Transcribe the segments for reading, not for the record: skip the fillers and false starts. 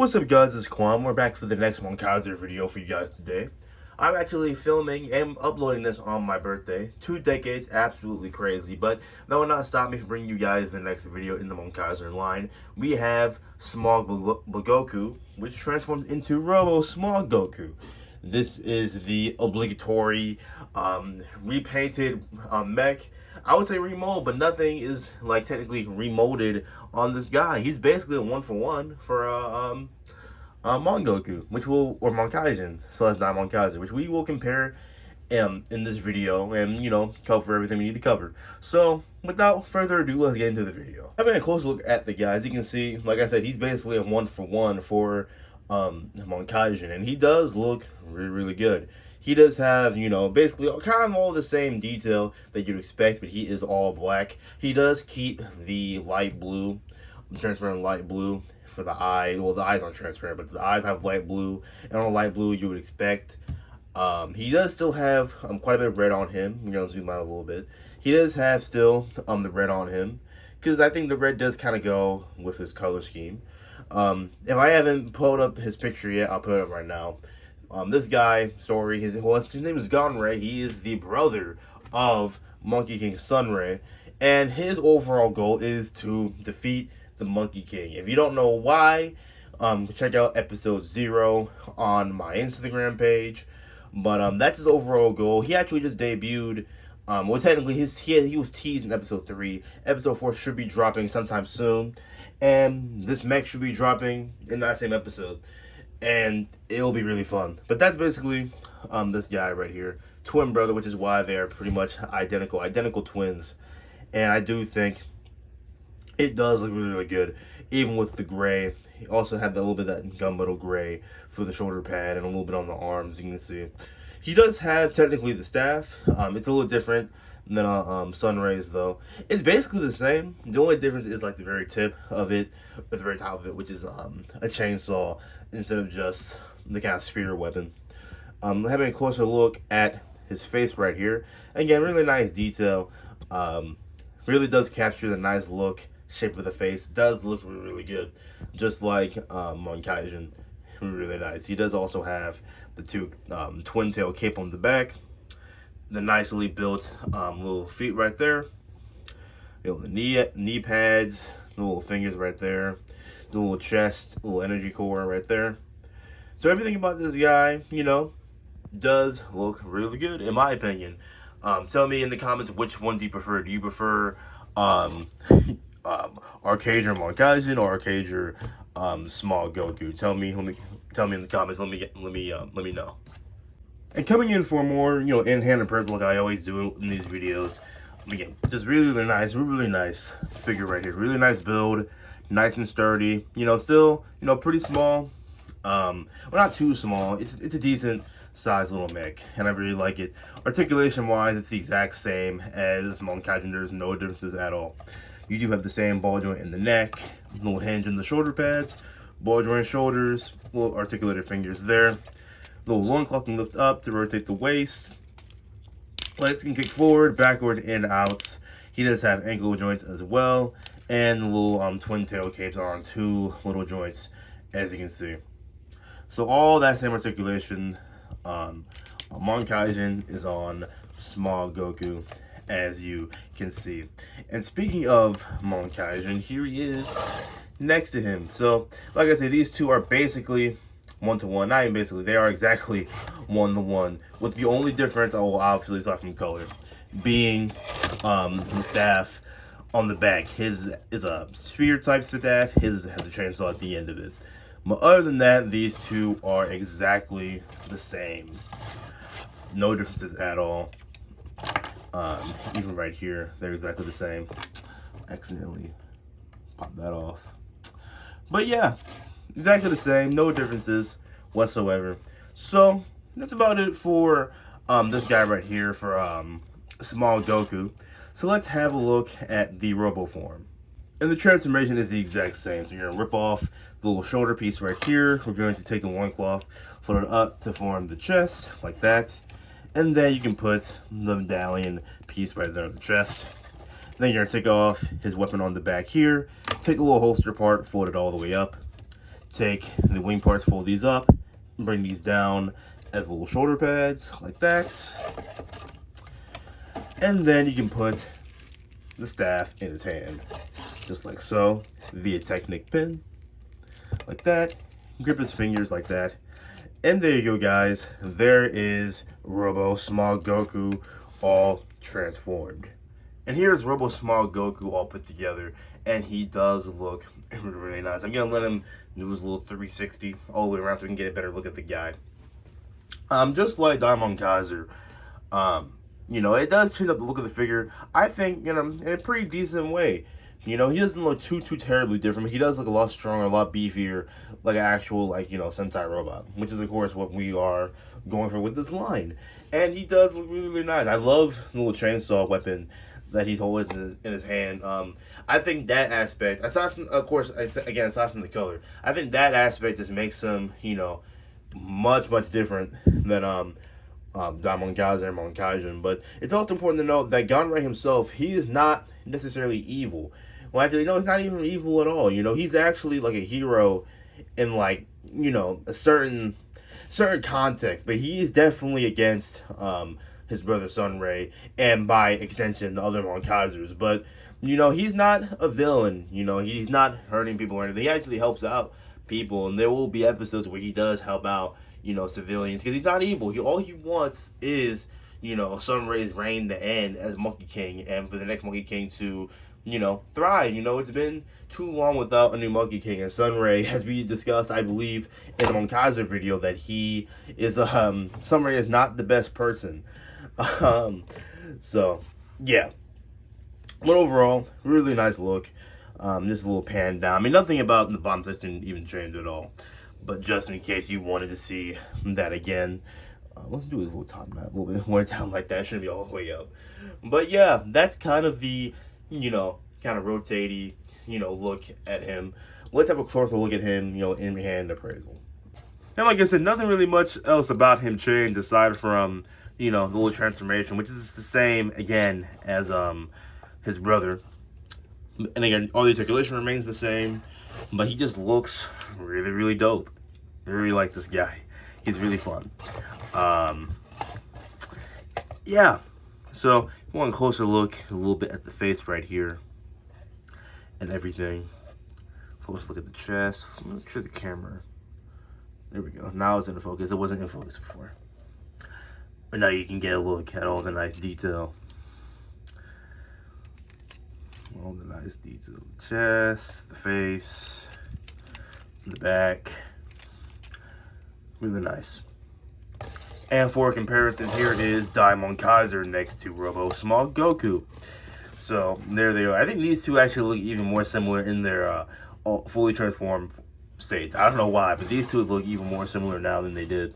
What's up guys, it's Kwam. We're back for the next Monkaizer video for you guys today. I'm actually filming and uploading this on my birthday. 2 decades, absolutely crazy, but that will not stop me from bringing you guys the next video in the Monkaizer line. We have Smog Blagoku, which transforms into Robo Smogoku. This is the obligatory repainted mech. I would say remold, but nothing is like technically remolded on this guy. He's basically a 1-for-1 for Mongoku, which will, or Monkaizen / non-Monkaizer, which we will compare in this video and, cover everything we need to cover. So, without further ado, let's get into the video. Having a close look at the guy, as you can see, like I said, he's basically a 1-for-1 for Monkaizen, and he does look really, really good. He does have, basically kind of all the same detail that you'd expect, but he is all black. He does keep the light blue, transparent light blue for the eye. Well, the eyes aren't transparent, but the eyes have light blue, and on light blue you would expect. He does still have quite a bit of red on him. We're going to zoom out a little bit. He does have still the red on him, because I think the red does kind of go with his color scheme. If I haven't pulled up his picture yet, I'll put it up right now. This guy, his name is Gonray. He is the brother of Monkey King Sunray, and his overall goal is to defeat the Monkey King. If you don't know why, check out episode 0 on my Instagram page. But that's his overall goal. He actually just debuted. Well, technically he was teased in episode 3. Episode 4 should be dropping sometime soon, and this mech should be dropping in that same episode, and it'll be really fun. But that's basically this guy right here, twin brother, which is why they are pretty much identical twins. And I do think it does look really, really good, even with the gray. He also had a little bit of that gunmetal gray for the shoulder pad and a little bit on the arms. You can see he does have technically the staff. It's a little different than Sunray's though. It's basically the same. The only difference is like the very tip of it, at the very top of it, which is a chainsaw instead of just the kind of spear weapon. Having a closer look at his face right here, again, really nice detail. Really does capture the nice look, shape of the face. Does look really, really good, just like Monkaizen. Really nice. He does also have the 2 twin tail cape on the back, the nicely built little feet right there, the knee pads, the little fingers right there, the little chest, little energy core right there. So everything about this guy, does look really good in my opinion. Tell me in the comments, which one do you prefer? Do you prefer Arcadeger Monkaizen or Arcadeger Smogoku? Tell me in the comments. Let me know. And coming in for more, in-hand and personal, like I always do in these videos. Again, just really nice figure right here. Really nice build, nice and sturdy. Still, pretty small. Well, not too small. It's a decent size little mech, and I really like it. Articulation wise, it's the exact same as Monkaizen. There's no differences at all. You do have the same ball joint in the neck, little hinge in the shoulder pads, ball joint shoulders, little articulated fingers there. Little loincloth can lift up to rotate the waist. Legs can kick forward, backward, and out. He does have ankle joints as well, and the little twin tail capes are on 2 little joints, as you can see. So all that same articulation Monkaizen is on Smogoku, as you can see. And speaking of Monkaizen, here he is next to him. So like I said, these two are basically 1-to-1. Not even basically, they are exactly 1-to-1, with the only difference, obviously aside from color, being the staff on the back. His is a spear type staff, his has a chainsaw at the end of it. But other than that, these two are exactly the same. No differences at all. Even right here, they're exactly the same. Accidentally pop that off. But yeah, exactly the same. No differences whatsoever. So that's about it for this guy right here for Smogoku. So let's have a look at the Robo form. And the transformation is the exact same. So you're going to rip off the little shoulder piece right here. We're going to take the loincloth, fold it up to form the chest, like that. And then you can put the medallion piece right there on the chest. Then you're going to take off his weapon on the back here. Take the little holster part, fold it all the way up. take the wing parts, fold these up, and bring these down as little shoulder pads, like that. And then you can put the staff in his hand, just like so, via Technic pin, like that. Grip his fingers like that. And there you go, guys. There is Robo Smogoku all transformed. And here's Robo Smogoku all put together, and he does look really nice. I'm gonna let him do his little 360 all the way around so we can get a better look at the guy. Just like Monkaizer, you know, it does change up the look of the figure, I think, you know, in a pretty decent way. You know, he doesn't look too terribly different. He does look a lot stronger, a lot beefier, like an actual, like, you know, Sentai robot, which is, of course, what we are going for with this line. And he does look really, really nice. I love the little chainsaw weapon that he's holding in his hand. I think that aspect, aside from, of course, again, aside from the color, I think that aspect just makes him, you know, much different than Monkaizer and Monkaizer. But it's also important to note that Ganrei himself, he is not necessarily evil. Well, actually, no, he's not even evil at all. You know, he's actually like a hero in, like, you know, a certain context. But he is definitely against his brother Sunray, and by extension, the other Monkaizers. But, you know, he's not a villain. You know, he's not hurting people or anything. He actually helps out people, and there will be episodes where he does help out, you know, civilians, because he's not evil. All he wants is, you know, Sunray's reign to end as Monkey King, and for the next Monkey King to, you know, thrive. You know, it's been too long without a new Monkey King, and Sunray, as we discussed, I believe, in the Monkaizer video, that he is, Sunray is not the best person. So, yeah. But overall, really nice look. Just a little pan down. I mean, nothing about the bottom section even changed at all. But just in case you wanted to see that again, let's do his little top knot a little bit more down like that. It shouldn't be all the way up. But yeah, that's kind of the, you know, kind of rotatey, you know, look at him. Let's have a closer look at him, you know, in hand appraisal. And like I said, nothing really much else about him changed aside from, you know, the little transformation, which is the same again as his brother. And again, all the articulation remains the same, but he just looks really dope. I really like this guy. He's really fun. Yeah. So, one closer look a little bit at the face right here and everything. Close look at the chest. Make sure the camera. There we go. Now it's in focus. It wasn't in focus before. But now you can get a look at all the nice detail. All the nice detail. The chest, the face, the back. Really nice. And for comparison, here is Monkaizer next to Robo Smogoku. So there they are. I think these two actually look even more similar in their fully transformed states. I don't know why, but these two look even more similar now than they did.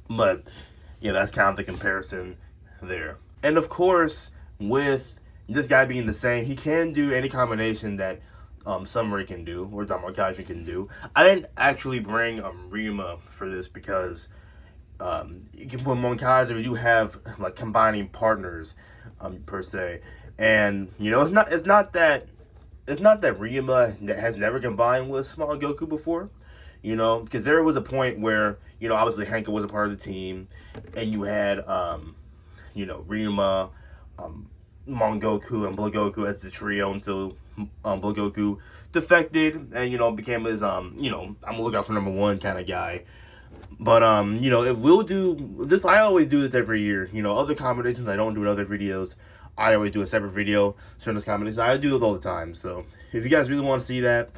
But yeah, that's kind of the comparison there. And of course, with this guy being the same, he can do any combination that Summary can do, or Monkaizer can do. I didn't actually bring Rima for this because you can put Monkaizer, we do have like combining partners per se, and you know, it's not that Rima that has never combined with Smogoku before, you know, because there was a point where, you know, obviously Hanka was a part of the team, and you had you know, Rima, Mongoku, and Blagoku as the trio until Blagoku defected and, you know, became his you know, I'm gonna look out for number one kind of guy. But you know, if we'll do this, I always do this every year. You know, other combinations I don't do in other videos. I always do a separate video showing this combination. I do those all the time. So if you guys really want to see that,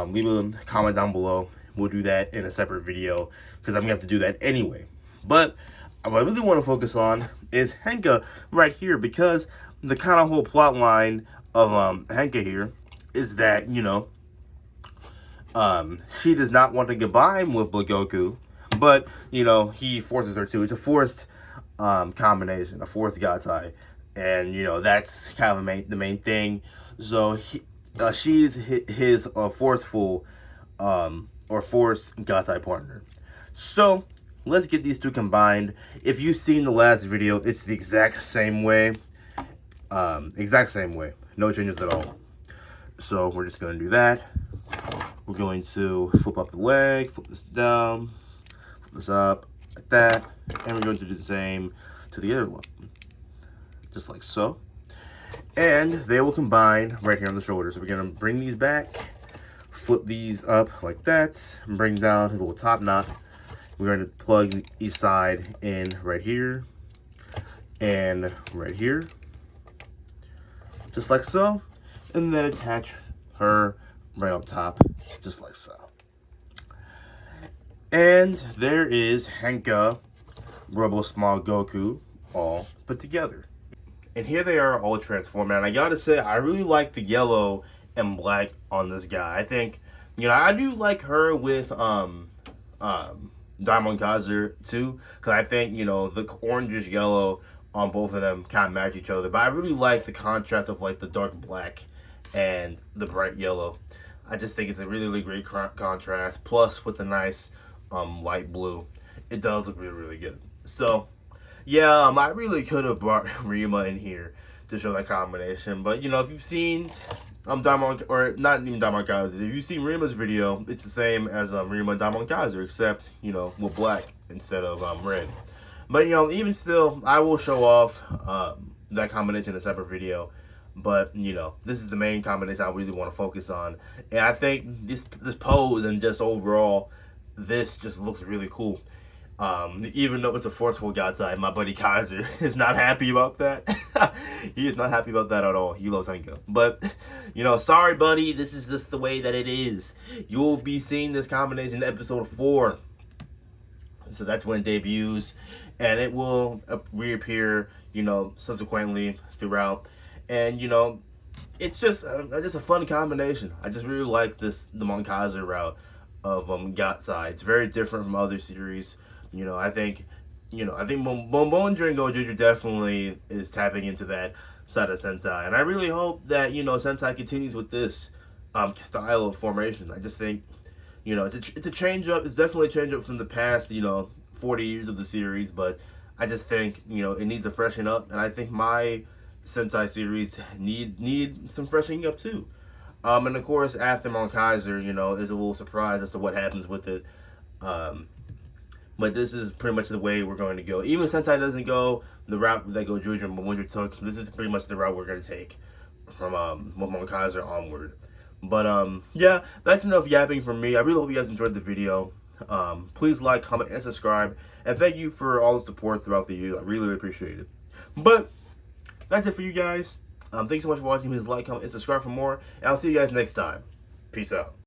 leave a comment down below. We'll do that in a separate video because I'm gonna have to do that anyway. But what I really want to focus on is Hanka right here, because the kind of whole plot line of Hanka here is that, you know, she does not want to combine with Blagoku, but, you know, he forces her to. It's a forced combination, a forced gatai, and, you know, that's kind of the main thing. So she's his forceful or forced gatai partner. So let's get these two combined. If you've seen the last video, it's the exact same way. No changes at all. So we're just gonna do that. we're going to flip up the leg, flip this down, flip this up, like that, and we're going to do the same to the other one, just like so. And they will combine right here on the shoulder. So we're going to bring these back, flip these up like that, and bring down his little top knot. We're going to plug each side in right here and right here, just like so, and then attach her right on top, just like so. And there is Hanka, Robo, Smog, Goku, all put together. And here they are all transformed. And I gotta say, I really like the yellow and black on this guy. I think, you know, I do like her with Monkaizer too, because I think, you know, the orangish yellow on both of them kind of match each other. But I really like the contrast of like the dark black and the bright yellow. I just think it's a really, really great contrast. Plus with the nice light blue, it does look really, really good. So yeah, I really could have brought Rima in here to show that combination. But you know, if you've seen Diamond, or not even Monkaizer, if you've seen Rima's video, it's the same as Rima and Monkaizer, except, you know, with black instead of red. But you know, even still, I will show off that combination in a separate video. But you know, this is the main combination I really want to focus on, and I think this pose and just overall, this just looks really cool. Even though it's a forceful God side, my buddy Kaiser is not happy about that. He is not happy about that at all. He loves Hanka. But, you know, sorry, buddy. This is just the way that it is. You'll be seeing this combination in episode 4. So that's when it debuts. And it will reappear, you know, subsequently throughout. And, you know, it's just a fun combination. I just really like the Monkaizer route of God side. It's very different from other series. You know, I think Bonbon and Goju definitely is tapping into that side of Sentai. And I really hope that, you know, Sentai continues with this style of formation. I just think, you know, it's a change up. It's definitely a change up from the past, you know, 40 years of the series. But I just think, you know, it needs to freshen up. And I think my Sentai series need some freshening up too. And of course, after Monkaizer, you know, is a little surprised as to what happens with it. But this is pretty much the way we're going to go. Even Sentai doesn't go the route that Goju and Momonju took. This is pretty much the route we're going to take from Monkaizer onward. But yeah, that's enough yapping from me. I really hope you guys enjoyed the video. Please like, comment, and subscribe. And thank you for all the support throughout the years. I really appreciate it. But that's it for you guys. Thanks so much for watching. Please like, comment, and subscribe for more. And I'll see you guys next time. Peace out.